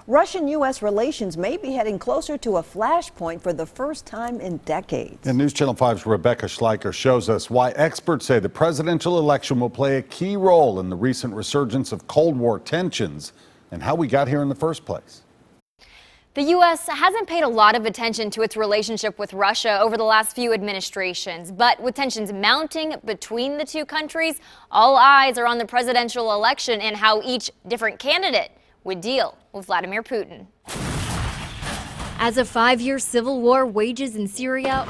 Russian-U.S. relations may be heading closer to a flashpoint for the first time in decades. And News Channel 5's Rebecca Schleicher shows us why experts say the presidential election will play a key role in the recent resurgence of Cold War tensions and how we got here in the first place. The U.S. hasn't paid a lot of attention to its relationship with Russia over the last few administrations, but with tensions mounting between the two countries, all eyes are on the presidential election and how each different candidate would deal with Vladimir Putin. As a 5-year civil war wages in Syria,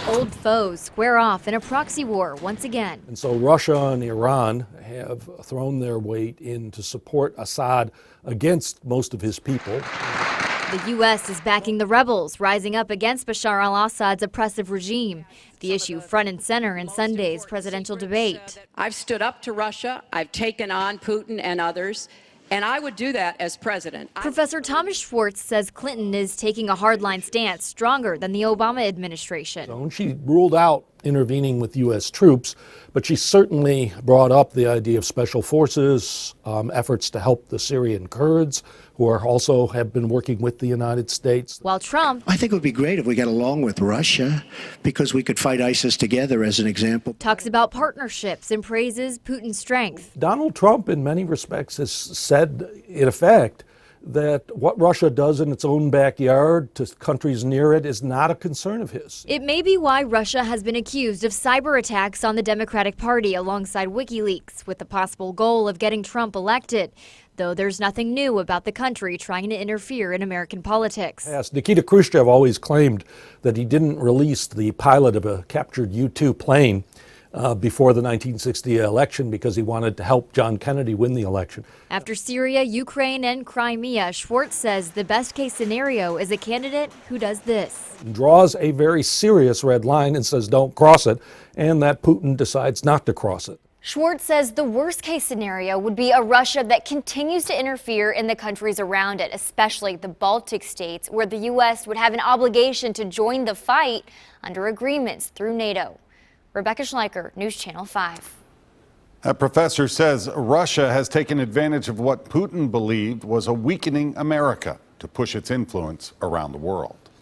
old foes square off in a proxy war once again. And so Russia and Iran have thrown their weight in to support Assad against most of his people. The U.S. is backing the rebels rising up against Bashar al-Assad's oppressive regime, the issue front and center in Sunday's presidential debate. I've stood up to Russia, I've taken on Putin and others, and I would do that as president. Professor Thomas Schwartz says Clinton is taking a hardline stance stronger than the Obama administration. So she ruled out intervening with U.S. troops, but she certainly brought up the idea of special forces, efforts to help the Syrian Kurds, who are also have been working with the United States. While Trump, I think it would be great if we got along with Russia because we could fight ISIS together, as an example. Talks about partnerships and praises Putin's strength. Donald Trump, in many respects, has said, in effect, that what Russia does in its own backyard to countries near it is not a concern of his. It may be why Russia has been accused of cyber attacks on the Democratic Party alongside WikiLeaks, with the possible goal of getting Trump elected. Though there's nothing new about the country trying to interfere in American politics. Yes, Nikita Khrushchev always claimed that he didn't release the pilot of a captured U-2 plane before the 1960 election because he wanted to help John Kennedy win the election. After Syria, Ukraine, and Crimea, Schwartz says the best case scenario is a candidate who does this. Draws a very serious red line and says don't cross it, and that Putin decides not to cross it. Schwartz says the worst case scenario would be a Russia that continues to interfere in the countries around it, especially the Baltic states, where the U.S. would have an obligation to join the fight under agreements through NATO. Rebecca Schleicher, News Channel 5. A professor says Russia has taken advantage of what Putin believed was a weakening America to push its influence around the world.